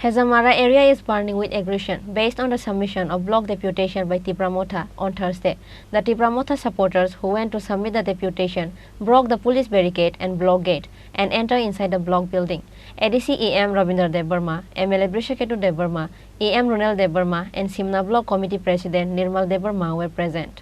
Hazamara area is burning with aggression based on the submission of block deputation by Tipra Motha on Thursday. The Tipra Motha supporters who went to submit the deputation broke the police barricade and block gate and entered inside the block building. ADC EM Rabindra Dev Burma, MLA Brishaketu Dev Burma, EM Runel Dev Burma and Simna Block Committee President Nirmal Dev Burma were present.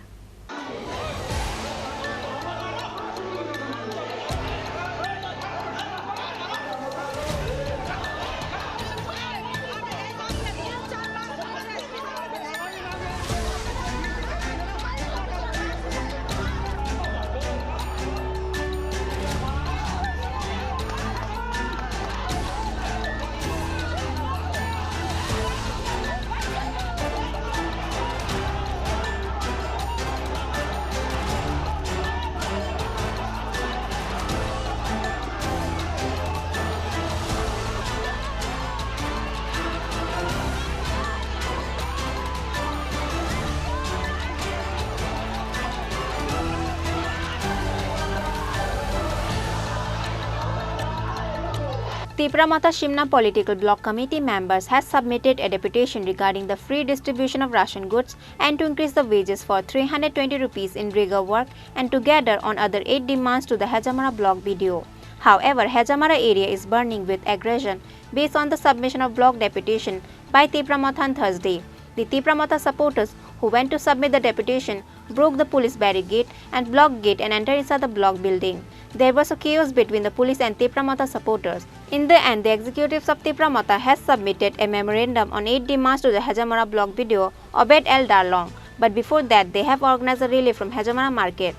Tipra Motha Shimna Political Bloc Committee members has submitted a deputation regarding the free distribution of ration goods and to increase the wages for 320 rupees in Riga work and to gather on other 8 demands to the Hazamara block BDO. However, Hazamara area is burning with aggression based on the submission of block deputation by Tipra Motha on Thursday. The Tipra Motha supporters who went to submit the deputation broke the police barricade and block gate and entered inside the block building. There was a chaos between the police and Tipra Motha supporters. In the end, the executives of Tipra Motha has submitted a memorandum on 8 demands to the Hazamara block BDO, Obed El Darlong. But before that, they have organized a rally from Hazamara market.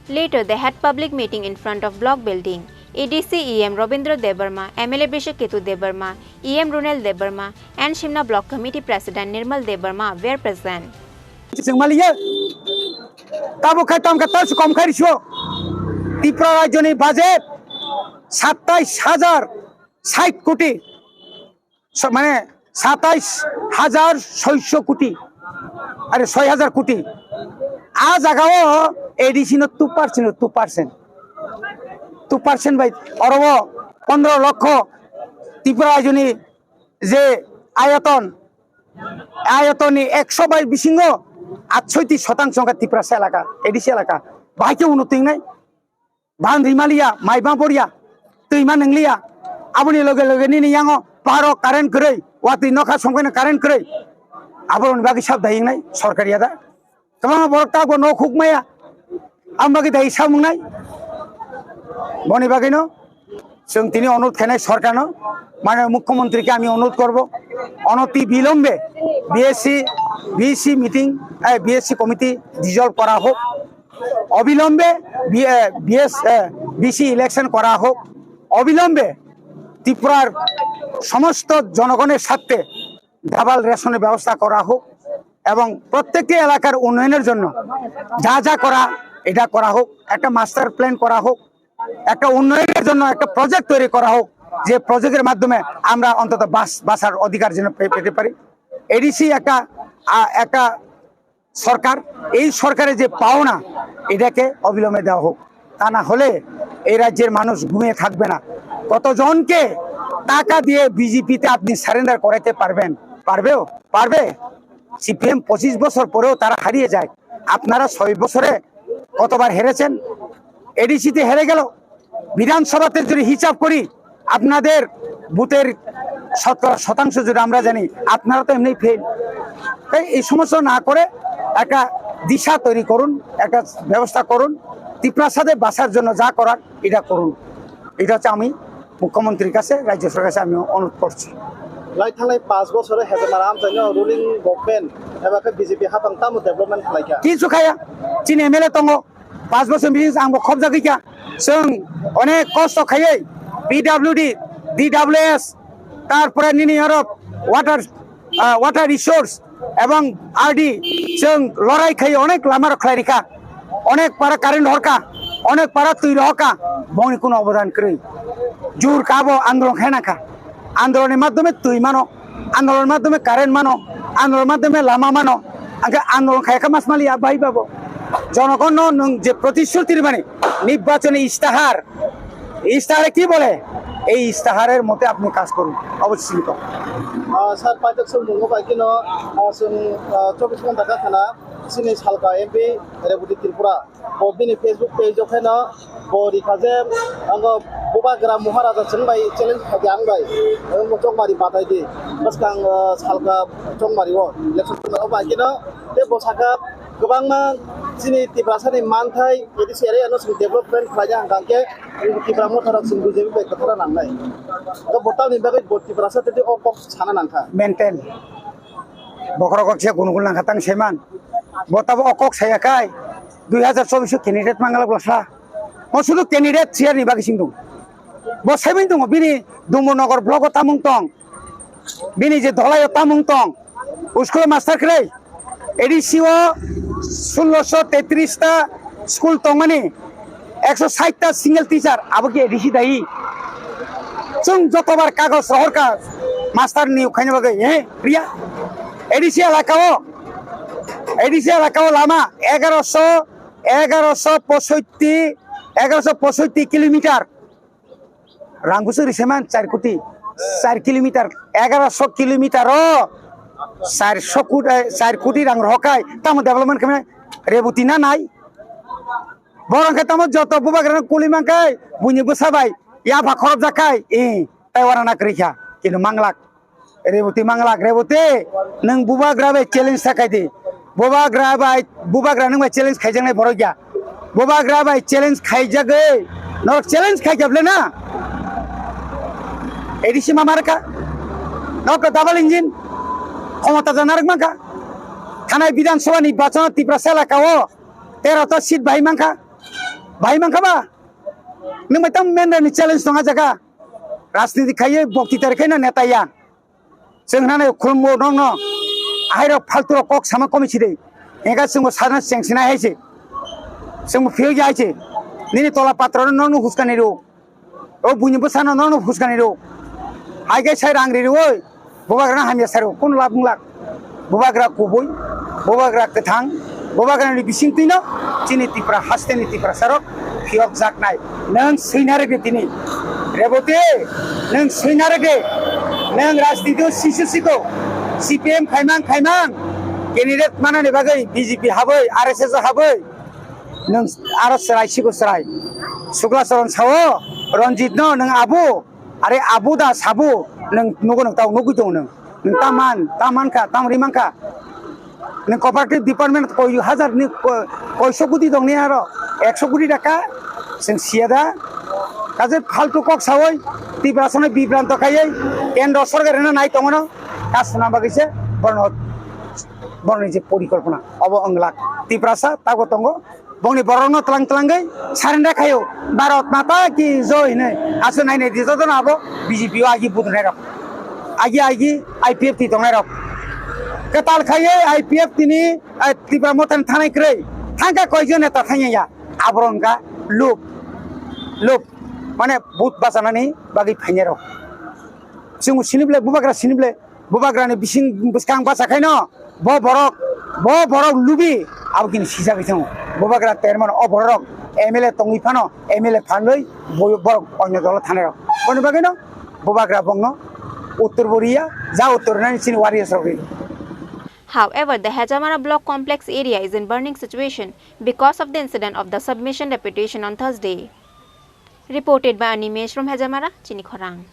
Later, they had public meeting in front of block building. ADC EM Rabindra Dev Burma, MLA Brishaketu Dev Burma, EM Runel Dev Burma, and Shimna Block Committee President Nirmal Dev Burma were present. Tripura রাজ্যের budget ২৭,০৬০ কোটি মানে ২৭,৬০০ কোটি আরে ৬,০০০ কোটি আজ আগাও addition 2% ভাই অরব 15 লক্ষ ত্রিপুরা রাজ্যের যে আয়তনে 100 বিশিঙ্গ 68% ত্রিপুরা এলাকা এডিসি এলাকা ভাইকে উন্নতি নাই বান রিমালিয়া মাইবা পড়িয়া তুইমা নংলিয়া আবনি লগে লগে নি নিয়াঙ্গ পাহাড় কারেন্ট করে ওয়াতি নখা সংকনে কারেন্ট করে আবরন বাকি সব দায়ী নাই সরকারি আদা তোমার বড়টা গো ন খুকমায়া আমবাকি দায়ী সব নাই বনি বাকি ন जों তিনি অনুরোধ খানাই সরকার মানে মুখ্যমন্ত্রীকে আমি অনুরোধ করব অনতি বিলম্বে BSc meeting BSc committee dissolved করা হোক অবিলম্বে বিসি ইলেকশন করা হোক অবিলম্বে ত্রিপুরার সমস্ত জনগণের স্বার্থে ডাবল রেশনের ব্যবস্থা করা হোক এবং প্রত্যেকটি এলাকার উন্নয়নের জন্য যা যা করা এটা করা হোক একটা মাস্টার প্ল্যান করা হোক একটা উন্নয়নের জন্য একটা প্রজেক্ট তৈরি করা হোক যে প্রজেক্টের মাধ্যমে আমরা অন্তত বাসার অধিকার যেন পেতে পারি এডিসি একটা সরকার এই সরকারের যে পাওনা এটাকে অবিলম্বে দেওয়া হোক তা না হলে এই রাজ্যের মানুষ ঘুমিয়ে থাকবে না কতজনকে টাকা দিয়ে বিজেপিতে আপনি সারেন্ডার করাতে পারবে সিপিএম 25 বছর পরেও তারা হারিয়ে যায় আপনারা 6 বছরে কতবার হেরেছেন এডিসিতে হেরে গেল বিধানসভাতে যদি হিসাব করি আপনাদের বুথের 70% যদি আমরা জানি আপনারা তো এমনি ফেল তাই এই সমস্যা না করে একটা দিশা তৈরি করুন একটা ব্যবস্থা করুন ত্রিপুরার সাথে বাসার জন্য যা করার এটা করুন এটা হচ্ছে আমি মুখ্যমন্ত্রীর কাছে রাজ্য সরকারের কাছে আমি অনুরোধ করছি লাই থাংলাই 5 বছরে হেজামারা আমজানো রুলিং গভর্নমেন্ট এবারে বিজেপি হাবাং তামু ডেভেলপমেন্ট খালাইকা কিছু খায়া চিন এমএলএ তঙ্গ 5 বছর বিজিস আঙ্গ খবজা গিয়া जों অনেক কষ্ট খাইয়ে পিডব্লিউডি ডিডব্লিউএস তারপরে নিনি ইউরোপ ওয়াটার রিসোর্স এবং আরডি जों লড়াই খাই অনেক লামার খাইরিকা অনেক পারা কারেন্ট হরকা অনেক পারা তৈরি হকা বনি কোনো অবদান করি জোর কাবো আন্দোলন খায়নাকা আন্দোলনের মাধ্যমে তুই মানো আন্দোলনের মাধ্যমে কারেন্ট মানো আন্দোলনের মাধ্যমে লামা মানো আগে আন্দোলন খাইকা মাছ মালি আবাই পাবো জনগণ যে প্রতিশ্রুতির মানে নির্বাচনী ইস্তাহারে কি বলে এই ইস্তাহারের মতে আপনি কাজ করুন অবশ্যই। স্যার পাইতেক সব মুঙ্গ পাইকিনো जों 24 घन्टा थाना सिनि सालका एमपि रेबुटी त्रिपुरा बिनि फेसबुक पेज ओखायनो बरिखाजे आंगो बुबाग्रा महाराजा चंबाई चैलेंज खाजांबाय आंगो चंबारी बादायदि बसकां सालका चंबारी ओ इलेक्शन पाइकिनो बे बसाका गोबांमा सिनि त्रिपुरासानि मानथाय एदि सेरे आनो जों डेभलपमेन्ट खाजा हांगांके त्रिपुरा मोथारा जों बिजेपि बाय कथरा नांनाय दा बटालनि बागै त्रिपुरासा तेदि अकक साना नांखा मेंटेन बखरगक से गुनगुन नांखातां सेमान बताबो अकक सायाखाय 2024 कैंडिडेट मांगला ग्लासला मसुदु कैंडिडेट सियारनि बागै सिं दं बसायबिन दङ बिनि दुमनगर ब्लक तामुं दं बिनि जे धलाय तामुं दं स्कुल मास्टार खरै एडिसिओ 1633 टा स्कुल दं माने 160 टा सिंगल टीचार आबो के एडिसि दाई जों जतबार कागज हरका मास्टार नि उखायनो बागै हे प्रिया एडिसि एलाकाओ लामा 1165 किलोमीटर रांगुसो रिसेमान 4 किलोमीटर 1100 किलोमीटर 4 कोटी रां रखाय ताम डेभलपमेंट खालामनो रेबुटी ना नाय बरंखाय ताम जत बुबाग्रा कुलिमांखाय बुनिबो साबाय या भाखरब जाखाय ताइवाराना क्रिखा किनु मांगलाक रेबुटी मांगलाक रेबुटी नों बुबाग्रा बाय चैलेंज थाखाय दे बुबाग्रा नों बाय चैलेंज खायजांनाय बर गया बुबाग्रा बाय चैलेंज खायजागै न चैलेंज खायजाबले ना एडिसि मामारका नक डाबल इंजिन क्षमता जानारक मांखा थानाय विधानसभा निर्वाचन त्रिपुरा एलाकाओ 13 टा सीट भाई मांखा बा नों बाय ताम मेननि चैलेंज दङा जागा राजनीति खायो बक्तितार खायना नेताया जोंहानो खुलमो नङ आइर फालतु कक सामा कमिसि दे एगा जोंबो साना सेंसिना हायसे जोंबो फिल जायसे निनि तला पात्र नङ हुसकानि रो ओ बुनिबो साना नङ हुसकानि रो आइगे साइ रांग्रि रो ओय बुबाग्रा हामिया सारो कोन ला बुंलाक बुबाग्रा गुबै बुबाग्रा गोथां बुबाग्रानि बिसिं तिनो चिनि त्रिपुरा हास्तेनि त्रिपुरा सारो फियक जाकनाय नों सैनारे बेतिनि रेबुटी नों सैनारे दे नों राजनीति सिसुसिको सीपीएम खायमां कैंडिडेट मानानि बागै बीजेपी हाबै आरएसएस हाबै नों आरो सरायसिको सराय सुग्लाचरण सावो रंजित नों आबु आरे आबु दा साबु नों नगो नों ताव नगु दं नों तामानका तामरिमांका नों कोऑपरेटिव डिपार्टमेंट कोई हजार नि कोइसो गुदि दं नि आरो 100 कोटी टाका जों सियादा काजे फालतु कक सावै त्रिपुरासने बिभ्रांत खायै केन्द्र सरकारेनो नाय दङनो कासना बागैसे बरनि जे परिकल्पना अब अंगलाक त्रिपुरासा तागो दंगो बंनि बरनो तलांगै सारेन्डार खायो भारत माता की जय ने आसो नायने दिजो दन आबो बीजेपी आगि बुदनाय रक आगि आईपीएफ ति दंनाय रक कताल खायै आईपीएफ तिनि त्रिपुरा मोथान थानाय क्रै थांगा कयजन नेता थाङैया आबरंगा लोप माने बुत बाजानानै बागै फाइने रक जों सिनिब्ले बुबाग्रानि बिसिं बसकां बासाखायनो ब बरक लुबि आबकिन सिजागै दङ बुबाग्रा तेरमान अ बरक एमएलए तंगिफानो एमएलए फानलै बरक अन्य दल थानाय रक बनि बागैनो बुबाग्रा बंनो उत्तर बोरिया जा उत्तर नानि सिनि वारियास रक। However, the Hajamara block complex area is in burning situation because of the incident of the submission deputation on Thursday. Reported by Animesh from Hajamara, Chinikhorang.